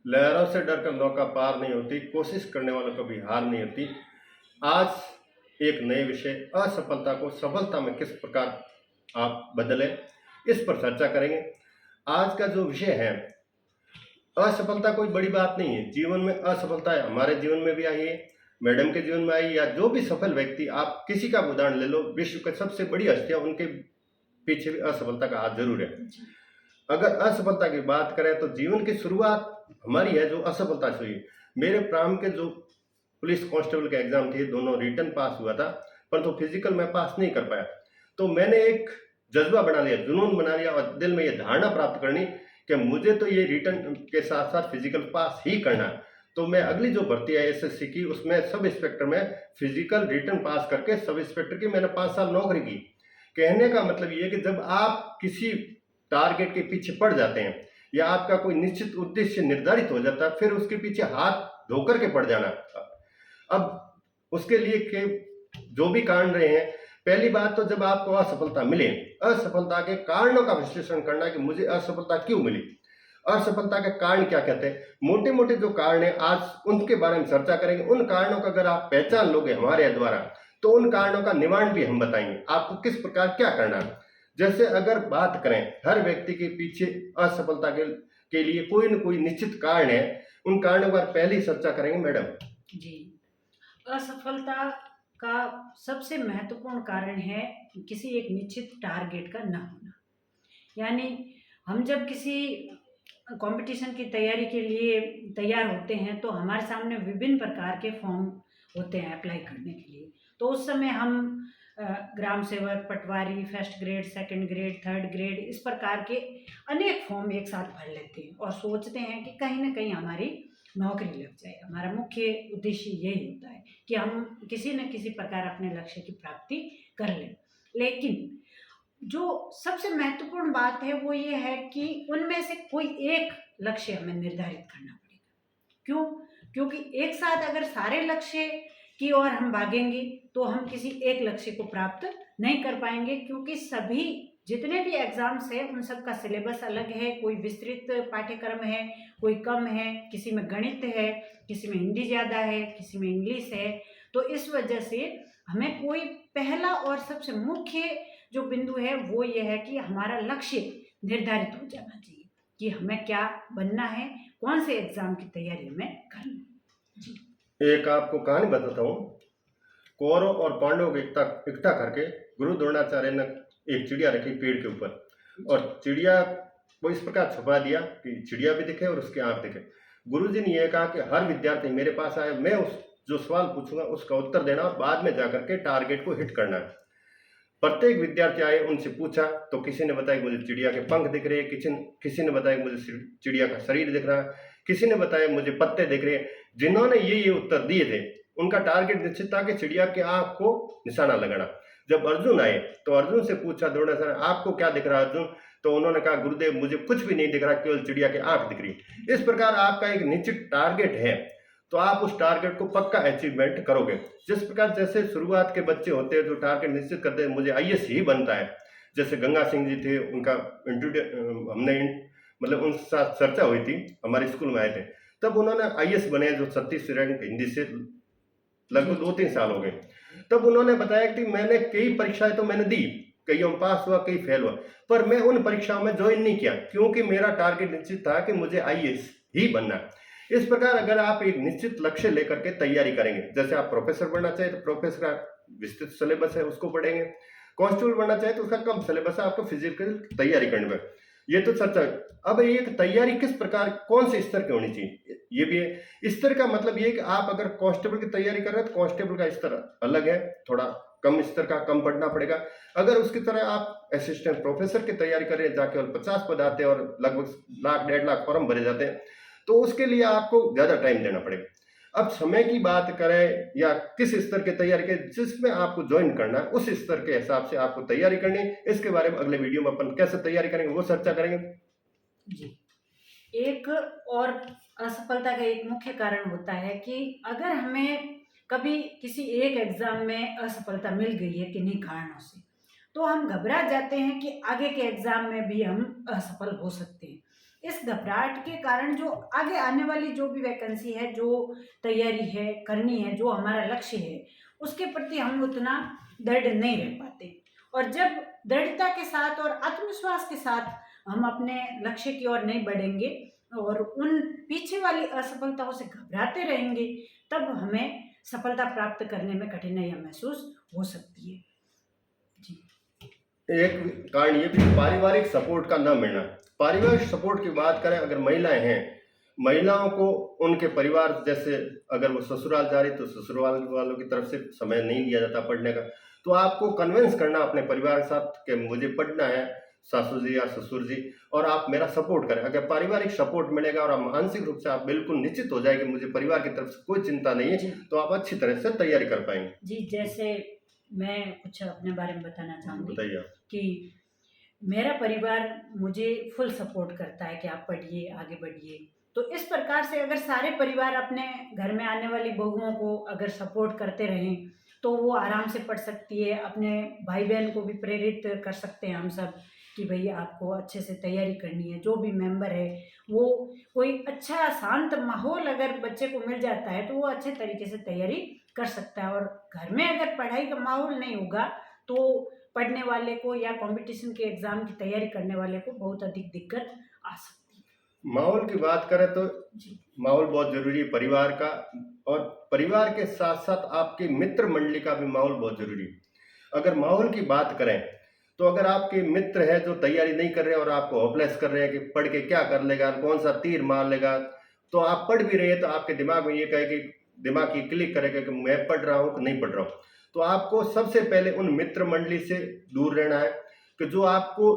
लहरों से डरकर नौका पार नहीं होती, कोशिश करने वालों को भी हार नहीं होती। आज एक नए विषय असफलता को सफलता में किस प्रकार आप बदलें, इस पर चर्चा करेंगे। आज का जो विषय है, असफलता कोई बड़ी बात नहीं है। जीवन में असफलता है, हमारे जीवन में भी आई है, मैडम के जीवन में आई, या जो भी सफल व्यक्ति, आप किसी का उदाहरण ले लो, विश्व के सबसे बड़ी हस्तियां, उनके पीछे भी असफलता का हाथ जरूर है। अगर असफलता की बात करें तो जीवन की शुरुआत हमारी है जो असफलता से हुई। मेरे प्रारंभ के जो पुलिस कांस्टेबल के एग्जाम थे, दोनों रिटर्न पास हुआ था, परंतु फिजिकल में पास नहीं कर पाया। तो मैंने एक जज्बा बना लिया, जुनून बना लिया, और दिल में ये धारणा प्राप्त करनी कि मुझे तो ये रिटर्न के साथ साथ फिजिकल पास ही करना है। तो मैं अगली जो भर्ती है एसएससी की, उसमें सब इंस्पेक्टर में फिजिकल रिटर्न पास करके सब इंस्पेक्टर की मैंने 5 साल नौकरी की। कहने का मतलब ये है कि जब आप किसी टारगेट के पीछे पड़ जाते हैं, या आपका कोई निश्चित उद्देश्य निर्धारित हो जाता है, फिर उसके पीछे हाथ धोकर के पड़ जाना। अब उसके लिए के जो भी कारण रहे हैं, पहली बात तो जब आपको असफलता मिले, असफलता के कारणों का विश्लेषण करना है कि मुझे असफलता क्यों मिली, असफलता के कारण क्या कहते हैं। मोटे मोटे जो कारण है, आज उनके बारे में चर्चा करेंगे। उन कारणों का अगर आप पहचान लोगे हमारे द्वारा, तो उन कारणों का निवारण भी हम बताएंगे आपको किस प्रकार क्या करना है। जैसे अगर बात करें, हर व्यक्ति के पीछे असफलता के लिए कोई न कोई निश्चित कारण है। उन कारणों पर पहले ही चर्चा करेंगे मैडम जी। असफलता का सबसे महत्वपूर्ण कारण है किसी एक निश्चित टारगेट का न होना। यानी हम जब किसी कंपटीशन की तैयारी के लिए तैयार होते हैं तो हमारे सामने विभिन्न प्रकार के फॉर्म होते हैं अप्लाई करने के लिए। तो उस समय हम ग्राम सेवक, patwari, first grade, second grade, third grade, इस प्रकार के अनेक फॉर्म एक साथ भर लेते हैं और सोचते हैं कि कहीं ना कहीं हमारी नौकरी लग जाए। हमारा मुख्य उद्देश्य यही होता है कि हम किसी न किसी प्रकार अपने लक्ष्य की प्राप्ति कर लें। लेकिन जो सबसे महत्वपूर्ण बात है वो ये है कि उनमें से कोई एक लक्ष्य हमें निर्धारित करना पड़ेगा। क्यों? क्योंकि एक साथ अगर सारे लक्ष्य की ओर हम भागेंगे तो हम किसी एक लक्ष्य को प्राप्त नहीं कर पाएंगे, क्योंकि सभी जितने भी एग्जाम्स हैं उन सब का सिलेबस अलग है। कोई विस्तृत पाठ्यक्रम है, कोई कम है, किसी में गणित है, किसी में हिंदी ज़्यादा है, किसी में इंग्लिश है। तो इस वजह से हमें कोई पहला और सबसे मुख्य जो बिंदु है वो ये है कि हमारा लक्ष्य निर्धारित हो जाना चाहिए कि हमें क्या बनना है, कौन से एग्जाम की तैयारी हमें करनी है। जी। एक आपको कहानी बताता हूँ। कौरव और पांडवों को इकट्ठा करके गुरु द्रोणाचार्य ने एक चिड़िया रखी पेड़ के ऊपर, और चिड़िया को इस प्रकार छुपा दिया कि चिड़िया भी दिखे और उसकी आंख दिखे। गुरुजी ने यह कहा कि हर विद्यार्थी मेरे पास आए, मैं उस जो सवाल पूछूंगा उसका उत्तर देना, और बाद में जाकर के टारगेट को हिट करना है। प्रत्येक विद्यार्थी आए, उनसे पूछा, तो किसी ने बताया मुझे चिड़िया के पंख दिख रहे हैं, किसी ने बताया मुझे चिड़िया का शरीर दिख रहा है, किसी ने बताया मुझे पत्ते दिख रहे हैं। जिन्होंने ये उत्तर दिए थे उनका टारगेट निश्चित था कि चिड़िया के आंख को निशाना लगाना। जब अर्जुन आए तो अर्जुन से पूछा द्रोणाचार्य, आपको क्या दिख रहा है अर्जुन? तो उन्होंने कहा गुरुदेव मुझे कुछ भी नहीं दिख रहा, केवल चिड़िया की आंख दिख रही। इस प्रकार आपका एक निश्चित टारगेट है तो आप उस टारगेट को पक्का अचीवमेंट करोगे। जिस प्रकार जैसे शुरुआत के बच्चे होते हैं जो टारगेट निश्चित करते हैं, मुझे आईएएस ही बनता है, जैसे गंगा सिंह जी थे, उनका हमने मतलब उनके साथ चर्चा हुई थी, हमारे स्कूल में आए थे, तब उन्होंने आईएएस बने, जो 36 रैंक हिंदी से लगभग 2-3 साल हो गए। तब उन्होंने बताया कि मैंने कई परीक्षाएं तो मैंने दी, कई में पास हुआ, कई फेल हुआ, पर मैं उन परीक्षाओं में ज्वाइन नहीं किया क्योंकि मेरा टारगेट निश्चित था कि मुझे आईएएस ही बनना है। इस प्रकार अगर आप एक निश्चित लक्ष्य लेकर के तैयारी करेंगे, जैसे आप प्रोफेसर बनना चाहे तो प्रोफेसर का विस्तृत सिलेबस है उसको पढ़ेंगे, कांस्टेबल बनना चाहे तो उसका कम सिलेबस है, आपको फिजिकल तैयारी करनी है। ये तो चर्चा। अब ये तैयारी किस प्रकार, कौन से स्तर की होनी चाहिए, ये भी है। स्तर का मतलब ये कि आप अगर कांस्टेबल की तैयारी कर रहे हैं तो कांस्टेबल का स्तर अलग है, थोड़ा कम स्तर का, कम पढ़ना पड़ेगा। अगर उसकी तरह आप असिस्टेंट प्रोफेसर की तैयारी कर रहे हैं, जहाँ केवल 50 पद आते हैं और लगभग 1,00,000-1,50,000 फॉर्म भरे जाते हैं, तो उसके लिए आपको ज्यादा टाइम देना पड़ेगा। अब समय की बात करें या किस स्तर की तैयारी करें, जिसमें आपको ज्वाइन करना है उस स्तर के हिसाब से आपको तैयारी करनी है। इसके बारे में अगले वीडियो में अपन कैसे तैयारी करेंगे वो चर्चा करेंगे। जी। एक और असफलता का एक मुख्य कारण होता है कि अगर हमें कभी किसी एक एग्जाम में असफलता मिल गई है किन्हीं कारणों से, तो हम घबरा जाते हैं कि आगे के एग्जाम में भी हम असफल हो सकते हैं। इस घबराहट के कारण जो आगे आने वाली जो भी वैकेंसी है, जो तैयारी है करनी है, जो हमारा लक्ष्य है, उसके प्रति हम उतना दृढ़ नहीं रह पाते। और जब दृढ़ता के साथ और आत्मविश्वास के साथ हम अपने लक्ष्य की ओर नहीं बढ़ेंगे और उन पीछे वाली असफलताओं से घबराते रहेंगे, तब हमें सफलता प्राप्त करने में कठिनाइयां महसूस हो सकती है। जी। एक कारण ये भी पारिवारिक सपोर्ट का न मिलना। पारिवारिक सपोर्ट की बात करें, अगर महिलाएं हैं, महिलाओं को उनके परिवार, जैसे अगर वो ससुराल जा रही तो ससुराल वालों की तरफ से समय नहीं दिया जाता पढ़ने का, तो आपको कन्विंस करना अपने परिवार के साथ कि मुझे पढ़ना है सासू जी या ससुर जी, और आप मेरा सपोर्ट करें। अगर पारिवारिक सपोर्ट मिलेगा और आप मानसिक रूप से आप बिल्कुल निश्चित हो जाए कि मुझे परिवार की तरफ से कोई चिंता नहीं है, जी। तो आप अच्छी तरह से तैयारी कर पाएंगे। जी, जैसे मैं कुछ अपने बारे में बताना चाहूँगी बताइए आप। कि मेरा परिवार मुझे फुल सपोर्ट करता है कि आप पढ़िए, आगे बढ़िए। तो इस प्रकार से अगर सारे परिवार अपने घर में आने वाली बहुओं को अगर सपोर्ट करते रहें, तो वो आराम से पढ़ सकती है। अपने भाई-बहन को भी प्रेरित कर सकते हैं हम सब कि भई आपको अच्छे से तैयारी करनी है। जो भी मेंबर है, वो कोई अच्छा शांत माहौल अगर बच्चे को मिल जाता है, तो वो अच्छे तरीके से तैयारी कर सकता है। और घर में अगर पढ़ाई का माहौल नहीं होगा, तो पढ़ने वाले को या कंपटीशन के एग्ज़ाम की तैयारी करने वाले को बहुत अधिक दिक्कत आ सकती है। माहौल की बात करें तो जी। माहौल बहुत जरूरी है परिवार का, और परिवार के साथ साथ आपके मित्र मंडली का भी माहौल बहुत जरूरी है। अगर माहौल की बात करें तो अगर आपके मित्र हैं जो तैयारी नहीं कर रहे हैं और आपको होपलेस कर रहे हैं कि पढ़ के क्या कर लेगा, कौन सा तीर मार लेगा, तो आप पढ़ भी रहे हैं तो आपके दिमाग में ये कहे कि दिमाग की क्लिक करेगा कि मैं पढ़ रहा हूँ कि नहीं पढ़ रहा हूँ। तो आपको सबसे पहले उन मित्र मंडली से दूर रहना है कि जो आपको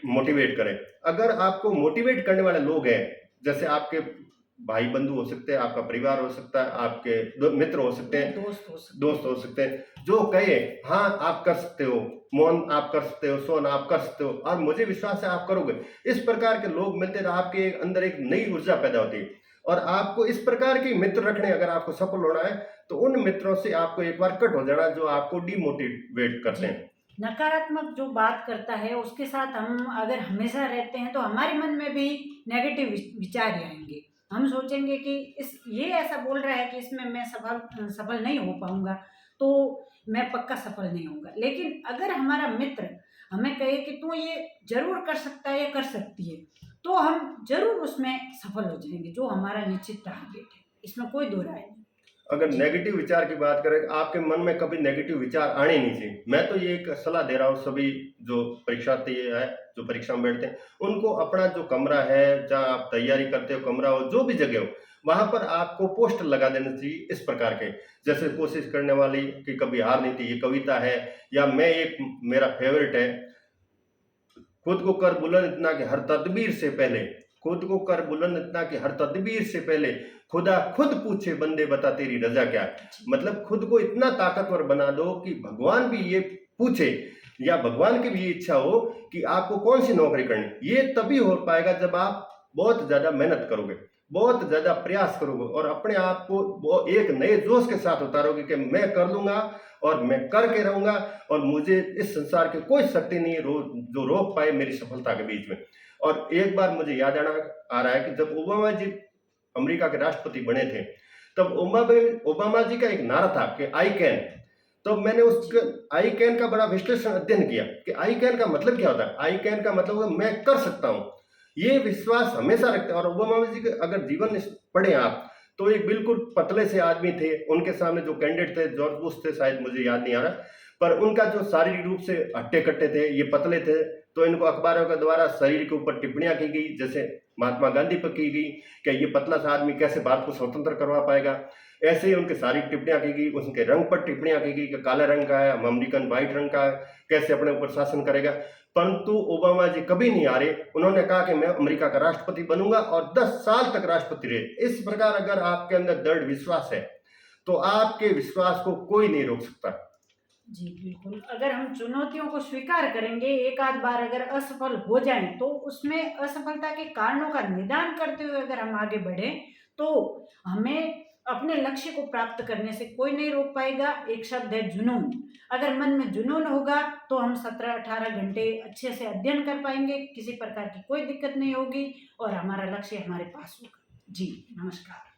मोटिवेट करें। अगर आपको मोटिवेट करने वाले लोग हैं, जैसे आपके भाई बंधु हो सकते हैं, आपका परिवार हो सकता है, आपके मित्र हो सकते हैं, दोस्त हो सकते हैं, जो कहे हाँ आप कर सकते हो, मोहन आप कर सकते हो, सोन आप कर सकते हो, और मुझे विश्वास है आप करोगे, इस प्रकार के लोग मिलते हैं तो आपके अंदर एक नई ऊर्जा पैदा होती है। और आपको इस प्रकार के मित्र रखने, अगर आपको सफल होना है तो उन मित्रों से आपको एक बार कट हो जाना जो आपको डिमोटिवेट करते हैं। नकारात्मक जो बात करता है उसके साथ हम अगर हमेशा रहते हैं, तो हमारे मन में भी नेगेटिव विचार ही आएंगे। हम सोचेंगे कि ये ऐसा बोल रहा है कि इसमें मैं सफल नहीं हो पाऊंगा, तो मैं पक्का सफल नहीं होऊंगा। लेकिन अगर हमारा मित्र हमें कहे कि तू ये जरूर कर सकता है या कर सकती है, तो हम जरूर उसमें सफल हो जाएंगे, जो हमारा निश्चित टारगेट है। इसमें कोई दो राय नहीं। अगर जी। नेगेटिव विचार की बात करें, आपके मन में कभी नेगेटिव विचार आने नहीं चाहिए। मैं तो ये एक सलाह दे रहा हूँ सभी जो परीक्षार्थी है, जो परीक्षा में बैठते हैं, उनको अपना जो कमरा है, जहाँ आप तैयारी करते हो, कमरा हो, जो भी जगह हो, वहां पर आपको पोस्टर लगा देना चाहिए इस प्रकार के, जैसे कोशिश करने वाली कि कभी हार नहीं थी, ये कविता है, या मैं एक मेरा फेवरेट है, खुद को कर बुलंद इतना कि हर तदबीर से पहले, खुद को कर बुलंद इतना कि हर तदबीर से पहले खुदा खुद पूछे बंदे बता तेरी रजा क्या है। मतलब खुद को इतना ताकतवर बना दो कि भगवान भी ये पूछे, या भगवान की भी ये इच्छा हो कि आपको कौन सी नौकरी करनी। ये तभी हो पाएगा जब आप बहुत ज्यादा मेहनत करोगे, बहुत ज्यादा प्रयास करोगे, और अपने आप को एक नए जोश के साथ उतारोगे कि मैं कर लूंगा और मैं करके रहूंगा, और मुझे इस संसार की कोई शक्ति नहीं है जो रोक पाए मेरी सफलता के बीच में। और एक बार मुझे याद आ रहा है कि जब ओबामा जी अमेरिका के राष्ट्रपति बने थे, तब ओबामा जी का एक नारा था कि आई कैन। तो मैंने उस आई कैन का बड़ा विश्लेषण अध्ययन किया कि आई कैन का मतलब क्या होता है। आई कैन का मतलब मैं कर सकता हूं, ये विश्वास हमेशा रखते हैं। और ओबामा जी के अगर जीवन पढ़े आप, तो एक बिल्कुल पतले से आदमी थे, उनके सामने जो कैंडिडेट थे, जॉर्ज बुश थे शायद, मुझे याद नहीं आ रहा, पर उनका जो शारीरिक रूप से हट्टे कट्टे थे, ये पतले थे, तो इनको अखबारों के द्वारा शरीर के ऊपर टिप्पणियां की गई, जैसे महात्मा गांधी पर की गई कि ये पतला सा आदमी कैसे भारत को स्वतंत्र करवा पाएगा। ऐसे ही उनके शारीरिक टिप्पणियां की गई, उनके रंग पर टिप्पणियां की गई कि काले रंग का है, हम अमेरिकन व्हाइट रंग का है, कैसे अपने ऊपर शासन करेगा। परंतु ओबामा जी कभी नहीं हारे, उन्होंने कहा कि मैं अमेरिका का राष्ट्रपति बनूंगा, और 10 साल तक राष्ट्रपति रहे। इस प्रकार अगर आपके अंदर दृढ़ विश्वास है तो आपके विश्वास को कोई नहीं रोक सकता। जी बिल्कुल, अगर हम चुनौतियों को स्वीकार करेंगे, एक आध बार अगर असफल हो जाएं, तो उसमें असफलता के कारणों का निदान करते हुए अगर हम आगे बढ़ें, तो हमें अपने लक्ष्य को प्राप्त करने से कोई नहीं रोक पाएगा। एक शब्द है जुनून। अगर मन में जुनून होगा तो हम 17-18 घंटे अच्छे से अध्ययन कर पाएंगे, किसी प्रकार की कोई दिक्कत नहीं होगी और हमारा लक्ष्य हमारे पास होगा। जी नमस्कार।